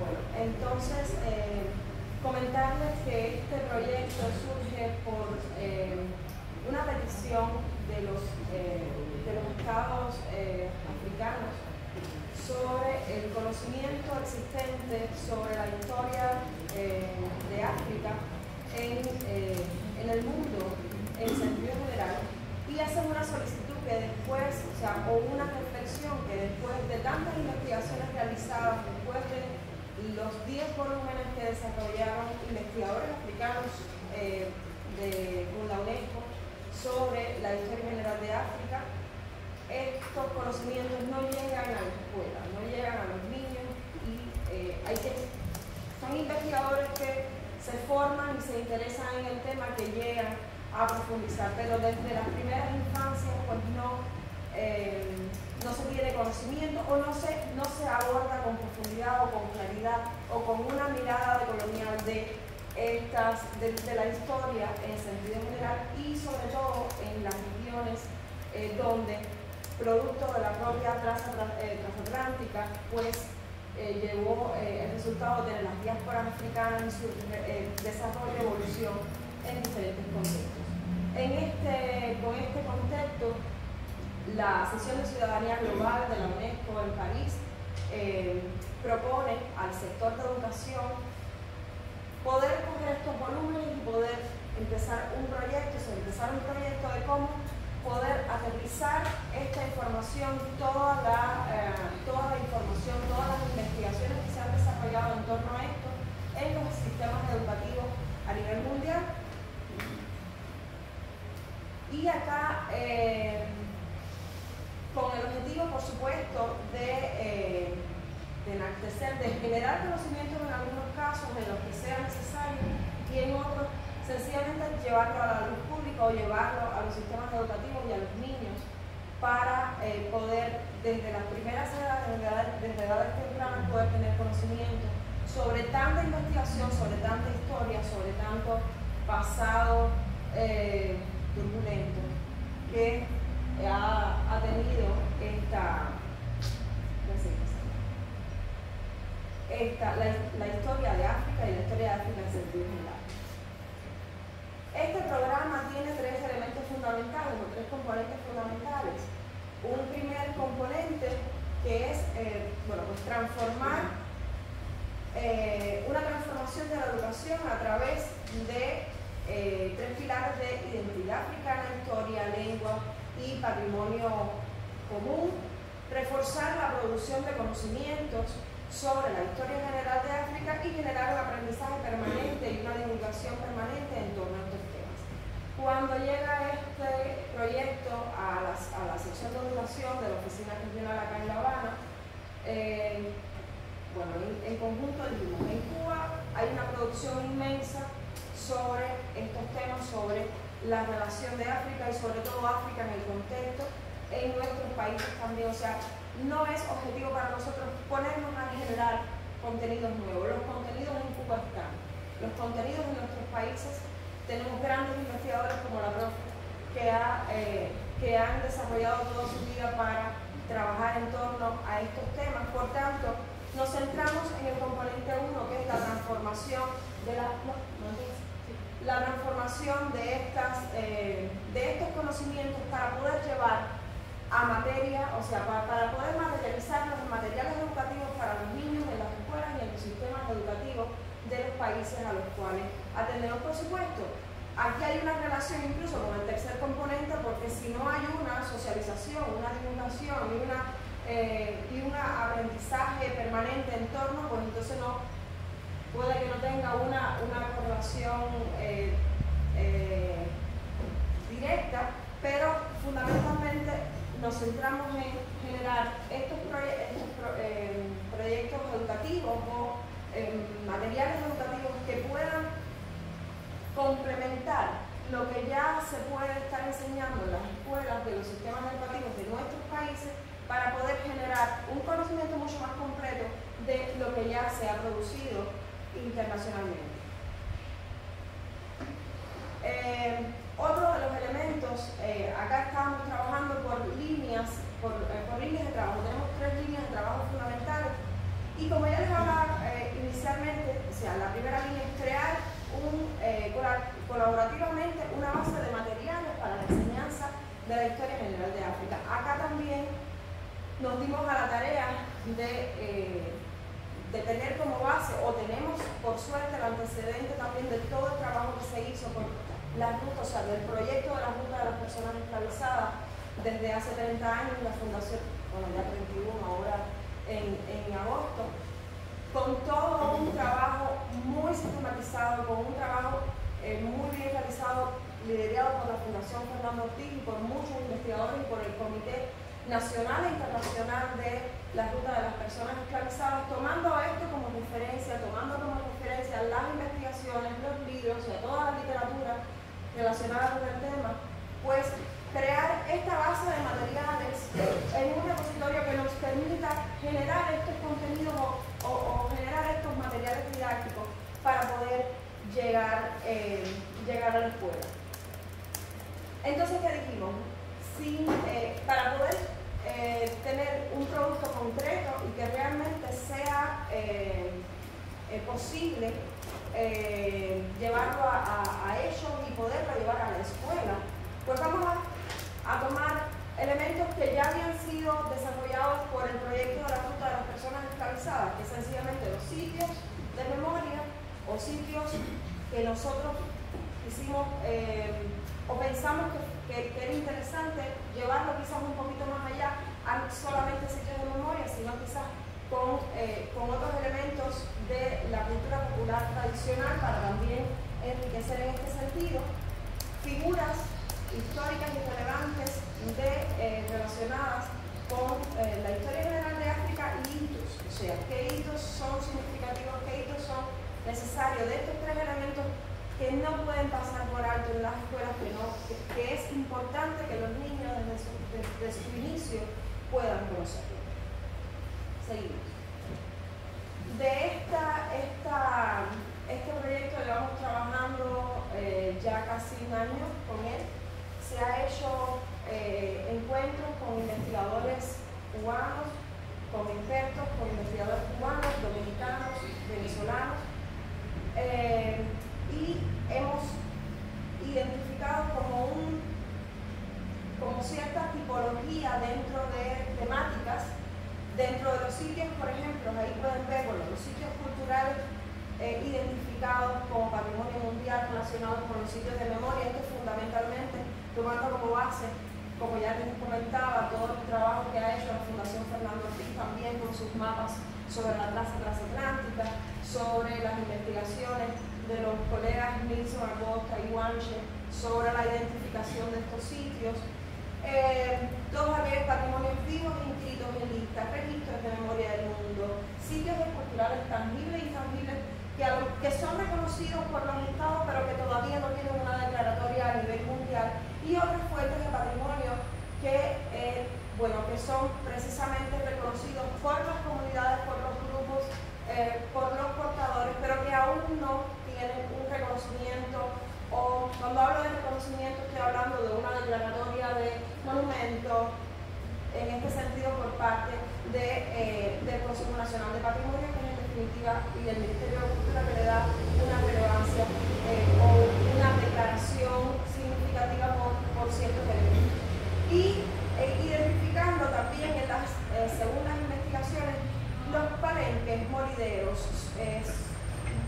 Bueno, entonces, comentarles que este proyecto surge por una petición de los estados africanos sobre el conocimiento existente sobre la historia de África en el mundo en sentido general, y hacen una solicitud que después, o una reflexión que después de tantas investigaciones realizadas, después de los 10 volúmenes que desarrollaron investigadores africanos con la UNESCO sobre la historia general de África, estos conocimientos no llegan a la escuela, no llegan a los niños, y son investigadores que se forman y se interesan en el tema, que llegan a profundizar, pero desde las primeras infancias pues no se tiene conocimiento o no se aborda con profundidad o con claridad o con una mirada colonial de la historia en sentido general, y sobre todo en las regiones donde, producto de la propia traza transatlántica, pues llevó el resultado de las diásporas africanas y su desarrollo y evolución en diferentes contextos. Con este contexto, la sesión de ciudadanía global de la UNESCO en París propone al sector de educación poder coger estos volúmenes y poder empezar un proyecto de cómo poder aterrizar esta información, toda la información, todas las investigaciones que se han desarrollado en torno a esto en los sistemas educativos a nivel mundial. Y acá, con el objetivo, por supuesto, de enaltecer, de generar conocimientos en algunos casos, en los que sea necesario, y en otros, sencillamente llevarlo a la luz pública o llevarlo a los sistemas educativos y a los niños, para poder desde las primeras edades, desde edades tempranas, poder tener conocimiento sobre tanta investigación, sobre tanta historia, sobre tanto pasado turbulento que ha tenido la historia de África y la historia de África en sentido general. Este programa tiene tres elementos fundamentales o tres componentes fundamentales. Un primer componente que es transformar una transformación de la educación a través de tres pilares de identidad africana, historia, lengua y patrimonio común, reforzar la producción de conocimientos sobre la historia general de África y generar un aprendizaje permanente y una divulgación permanente en torno a estos temas. Cuando llega este proyecto a la sección de educación de la Oficina Regional acá en La Habana, en conjunto dijimos, en Cuba hay una producción inmensa sobre estos temas, sobre la relación de África y sobre todo África en el contexto, en nuestros países también. O sea, no es objetivo para nosotros ponernos a generar contenidos nuevos. Los contenidos en Cuba están. Los contenidos en nuestros países, tenemos grandes investigadores como la profe que han desarrollado toda su vida para trabajar en torno a estos temas. Por tanto, nos centramos en el componente 1, que es la transformación de estos conocimientos para poder llevar a materia, o sea, para poder materializarlos en materiales educativos para los niños en las escuelas y en los sistemas educativos de los países a los cuales atendemos. Por supuesto, aquí hay una relación incluso con el tercer componente, porque si no hay una socialización, una divulgación y un aprendizaje permanente en torno, pues entonces puede que no tenga una correlación directa, pero fundamentalmente nos centramos en generar estos proyectos educativos o materiales educativos que puedan complementar lo que ya se puede estar enseñando en las escuelas de los sistemas educativos de nuestros países, para poder generar un conocimiento mucho más completo de lo que ya se ha producido internacionalmente. Otro de los elementos, acá estamos trabajando por líneas de trabajo. Tenemos tres líneas de trabajo fundamentales y, como ya les hablaba inicialmente, o sea, la primera línea es crear colaborativamente una base de materiales para la enseñanza de la historia general de África. Acá también nos dimos a la tarea de tener como base, o tenemos por suerte el antecedente también de todo el trabajo que se hizo con las rutas, o sea, del proyecto de la ruta de las personas esclavizadas desde hace 30 años, la fundación, bueno, ya 31 ahora en agosto, con todo un trabajo muy sistematizado, con un trabajo muy bien realizado, liderado por la Fundación Fernando Ortiz y por muchos investigadores y por el Comité Nacional e Internacional de la Ruta de las Personas Esclavizadas, tomando esto como referencia, las investigaciones, los libros, o sea, toda la literatura relacionada con el tema, pues crear esta base de materiales en un repositorio que nos permita generar estos contenidos o generar estos materiales didácticos para poder llegar a la escuela. Entonces, ¿qué dijimos? Para poder tener un producto concreto y que realmente sea posible llevarlo a ellos y poderlo llevar a la escuela, pues vamos a tomar elementos que ya habían sido desarrollados por el proyecto de la Ruta de las Personas Esclavizadas, que es sencillamente los sitios de memoria o sitios que nosotros hicimos o pensamos que era interesante llevarlo quizás un poquito más allá, a solamente sitios de memoria, sino quizás con otros elementos de la cultura popular tradicional, para también enriquecer en este sentido figuras históricas y relevantes relacionadas con la historia general de África y hitos, o sea, qué hitos son significativos, qué hitos son necesarios. De estos tres elementos que no pueden pasar por alto en las escuelas, que es importante que los niños desde su inicio puedan conocerlo. Seguimos. De este proyecto llevamos trabajando ya casi un año con él. Se ha hecho encuentros con investigadores cubanos, con expertos, con investigadores cubanos, dominicanos, venezolanos, y hemos identificado como cierta tipología dentro de temáticas. Dentro de los sitios, por ejemplo, ahí pueden ver los sitios culturales identificados como patrimonio mundial relacionados con los sitios de memoria. Esto fundamentalmente tomando como base, como ya les comentaba, todo el trabajo que ha hecho la Fundación Fernando Ortiz también con sus mapas sobre la plaza transatlántica, sobre las investigaciones de los colegas Nilsson, Acosta y Guanche sobre la identificación de estos sitios. Todos aquellos patrimonios vivos inscritos en listas, registros de memoria del mundo, sitios culturales tangibles e intangibles que son reconocidos por los estados pero que todavía no tienen una declaratoria a nivel mundial, y otras fuentes de patrimonio que son precisamente reconocidos por las comunidades, por los grupos, por los portadores, pero que aún no tienen un reconocimiento. O cuando hablo de reconocimiento estoy hablando de una declaratoria de monumento, en este sentido por parte del Consejo Nacional de Patrimonio, que en definitiva, y del Ministerio de Cultura, que le da una relevancia o una declaración significativa por ciertos elementos. Y identificando también en las segundas investigaciones los palenques, molideros,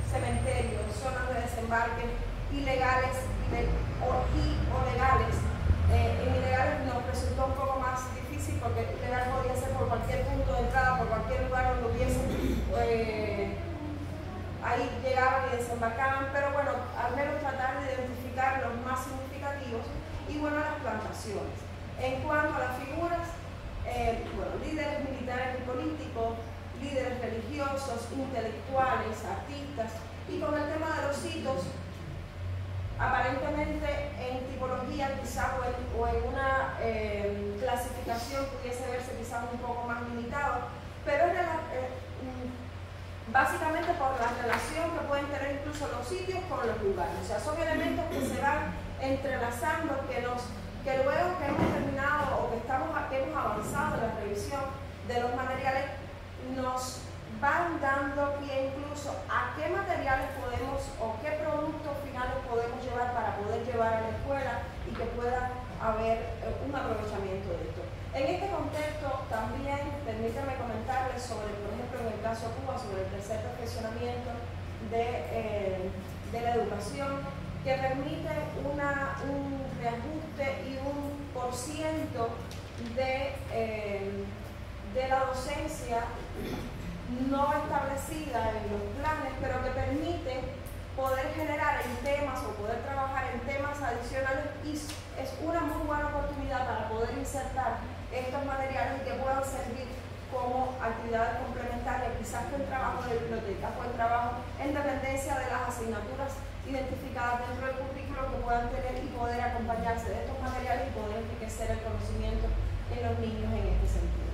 cementerios, zonas de desembarque ilegales o legales. En ilegales nos resultó un poco más difícil porque ilegal podía ser por cualquier punto de entrada, por cualquier lugar donde hubiese, ahí llegaban y desembarcaban, pero bueno, al menos tratar de identificar los más significativos. Y bueno, las plantaciones. En cuanto a las figuras, líderes militares y políticos, líderes religiosos, intelectuales, artistas, y con el tema de los hitos, aparentemente en tipología quizás o en una clasificación pudiese verse quizás un poco más limitado, pero básicamente por la relación que pueden tener incluso los sitios con los lugares. O sea, son elementos que se van entrelazando, que luego que hemos terminado o que hemos avanzado en la revisión de los materiales, nos van dando pie incluso a qué materiales podemos o qué productos finales podemos llevar para poder llevar a la escuela y que pueda haber un aprovechamiento de esto. En este contexto también permítanme comentarles sobre, por ejemplo, en el caso de Cuba, sobre el tercer perfeccionamiento de la educación, que permite un reajuste y un % de la docencia no establecida en los planes, pero que permite poder generar en temas o poder trabajar en temas adicionales, y es una muy buena oportunidad para poder insertar estos materiales y que puedan servir como actividades complementarias, quizás que el trabajo de biblioteca o el trabajo en dependencia de las asignaturas identificadas dentro del currículo, que puedan tener y poder acompañarse de estos materiales y poder enriquecer el conocimiento en los niños en este sentido.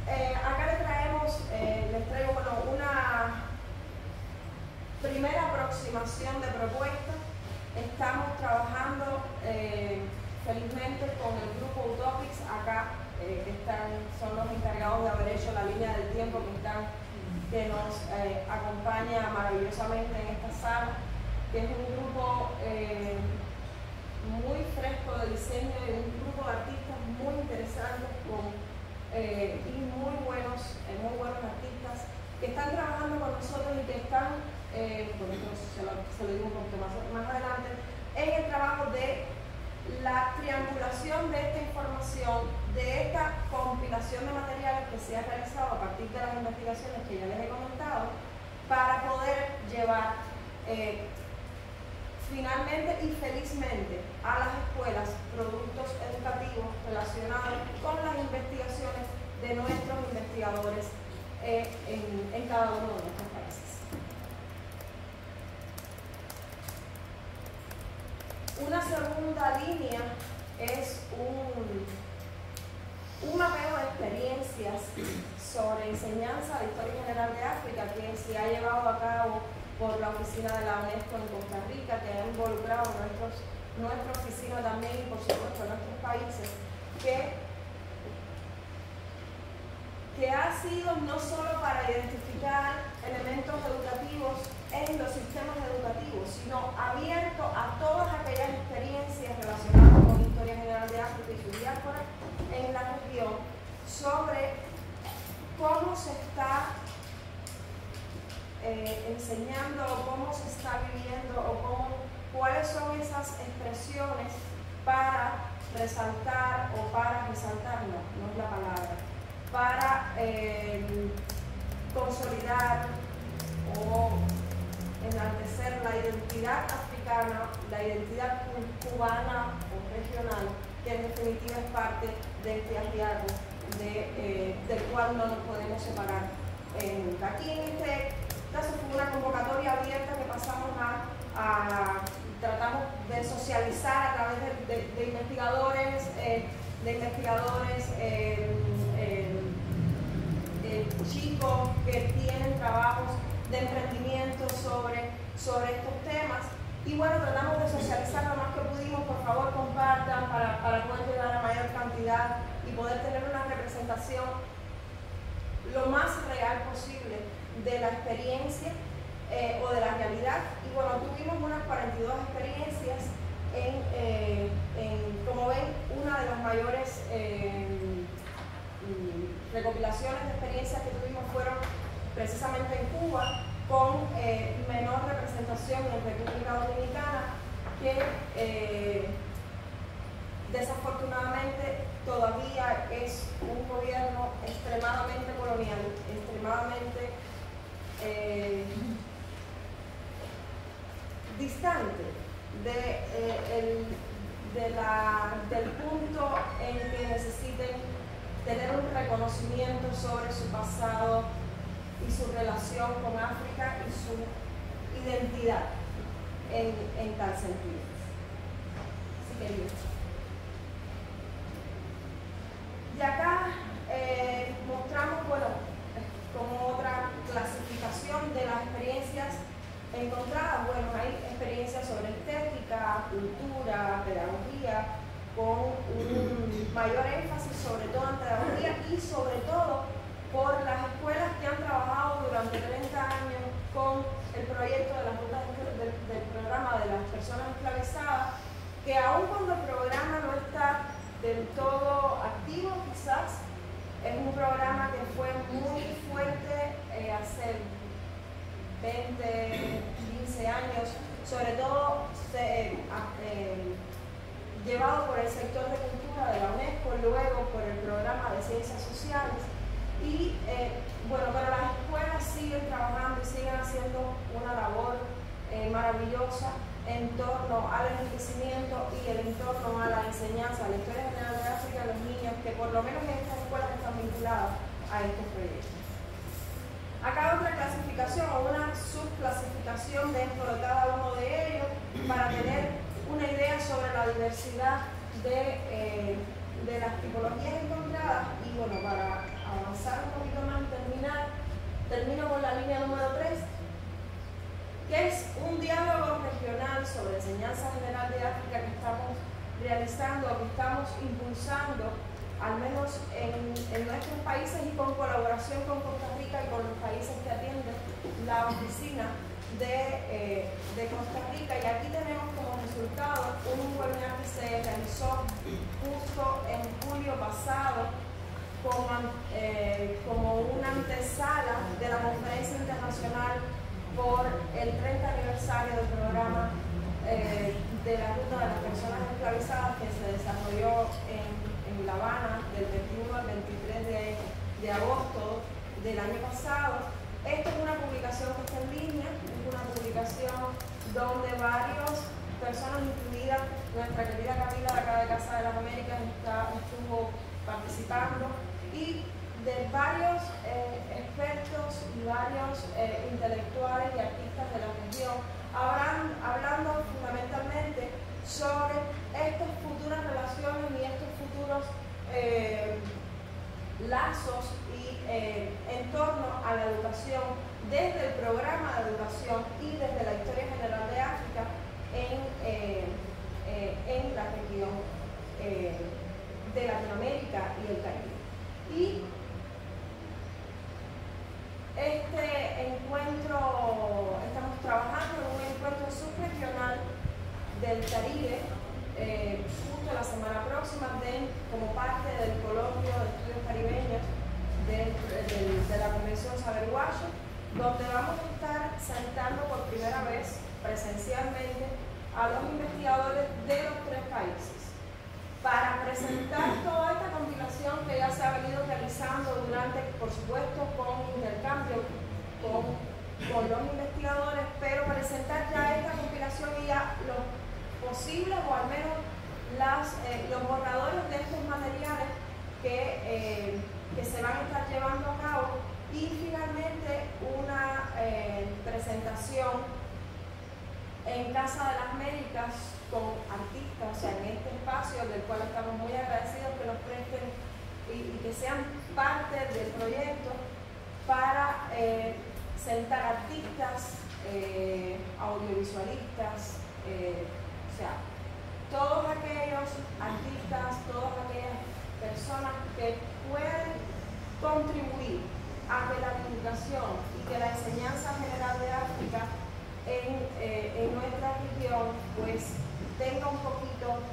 Acá les traigo una primera aproximación de propuestas. Estamos trabajando felizmente con el grupo Utopics, acá son los encargados de haber hecho la línea del tiempo, que nos acompaña maravillosamente en esta sala, que es un grupo muy fresco de diseño y un grupo de artistas muy interesantes y muy buenos artistas que están trabajando con nosotros y que están, esto se lo digo un poquito más adelante, en el trabajo de la triangulación de esta información, de esta compilación de materiales que se ha realizado a partir de las investigaciones que ya les he comentado, para poder llevar finalmente y felizmente a las escuelas productos educativos relacionados con las investigaciones de nuestros investigadores en cada uno de nuestros países. segunda línea es un mapeo de experiencias sobre enseñanza de historia general de África que se ha llevado a cabo por la oficina de la UNESCO en Costa Rica, que ha involucrado nuestra oficina también y por supuesto nuestros países, que ha sido no solo para identificar elementos educativos en los sistemas educativos, sino abierto a todas aquellas experiencias relacionadas con historia general de África y su diáspora en la región, sobre cómo se está enseñando o cómo se está viviendo o cuáles son esas expresiones para resaltar o para resaltar, no es la palabra, para consolidar o enaltecer la identidad africana, la identidad cubana o regional, que en definitiva es parte de este aliado del cual no nos podemos separar nunca. Aquí en este caso fue una convocatoria abierta que pasamos tratamos de socializar a través de investigadores, chicos que tienen trabajos de emprendimiento sobre estos temas. Y bueno, tratamos de socializar lo más que pudimos. Por favor, compartan para poder llegar a mayor cantidad y poder tener una representación lo más real posible de la experiencia o de la realidad. Y bueno, tuvimos unas 42 experiencias como ven, una de las mayores recopilaciones de experiencias que tuvimos fueron precisamente en Cuba, con menor representación en República Dominicana, que desafortunadamente todavía es un gobierno extremadamente colonial, extremadamente distante del punto en que necesiten tener un reconocimiento sobre su pasado y su relación con África y su identidad en tal sentido. Así que bien. Y acá mostramos, bueno, como otra clasificación de las experiencias encontradas. Bueno, hay experiencias sobre estética, cultura, pedagogía, con un mayor énfasis sobre todo en pedagogía y sobre todo por las escuelas que han trabajado durante 30 años con el proyecto de las rutas del programa de las personas esclavizadas, que aun cuando el programa no está del todo activo, quizás es un programa que fue muy fuerte hace 20, 15 años, sobre todo llevado por el sector de cultura de la UNESCO, luego por el programa de ciencias sociales. Y bueno, pero las escuelas siguen trabajando y siguen haciendo una labor maravillosa en torno al enriquecimiento y el entorno a la enseñanza, a la historia general de África a los niños, que por lo menos en estas escuelas están vinculadas a estos proyectos. Acá otra clasificación o una subclasificación dentro de cada uno de ellos para tener una idea sobre la diversidad de las tipologías encontradas. Y bueno, para avanzar un poquito más y termino con la línea número 3, que es un diálogo regional sobre enseñanza general de África que estamos realizando, que estamos impulsando, al menos en nuestros países y con colaboración con Costa Rica y con los países que atienden la oficina de Costa Rica. Y aquí tenemos como resultado un webinar que se realizó justo en julio pasado como una antesala de la conferencia internacional por el 30 aniversario del programa de la ruta de las personas esclavizadas que se desarrolló en La Habana del 21 al 23 de agosto del año pasado. Esta es una publicación que está en línea, es una publicación donde varias personas, incluida nuestra querida Camila de acá de Casa de las Américas, estuvo participando, y de varios expertos y varios intelectuales y artistas de la región, hablando fundamentalmente sobre estas futuras relaciones y estos futuros lazos y en torno a la educación desde el programa de educación y desde la historia general de África en la región de Latinoamérica y el Caribe. Y este encuentro, estamos trabajando en un encuentro subregional del Caribe, justo la semana próxima, como parte del coloquio de estudios caribeños de la Convención Saber Guacho, donde vamos a estar sentando por primera vez presencialmente a los investigadores de los 3 países para presentar toda esta compilación que ya se ha venido realizando durante, por supuesto, con intercambio con los investigadores, pero presentar ya esta compilación y ya los posibles o al menos los borradores de estos materiales que se van a estar llevando a cabo, y finalmente una presentación en Casa de las Américas con artistas, o sea, en este espacio del cual estamos muy agradecidos que nos presten y que sean parte del proyecto para sentar artistas, audiovisualistas, o sea, todos aquellos artistas, todas aquellas personas que pueden contribuir a que la divulgación y que la enseñanza general de África en nuestra región pues tenga un poquito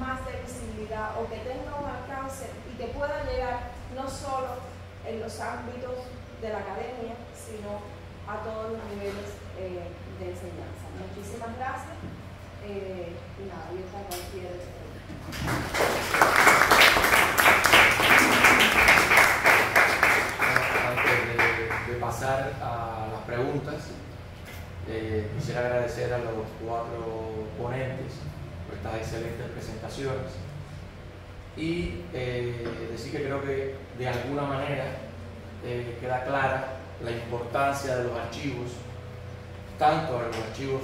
más de visibilidad o que tenga un alcance y que pueda llegar no solo en los ámbitos de la academia, sino a todos los niveles de enseñanza. Muchísimas gracias y nada, yo está cualquier Antes de pasar a las preguntas, quisiera agradecer a los 4 ponentes por estas excelentes presentaciones y decir que creo que de alguna manera queda clara la importancia de los archivos, tanto los archivos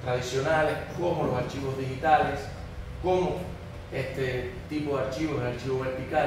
tradicionales como los archivos digitales, como este tipo de archivos, el archivo vertical.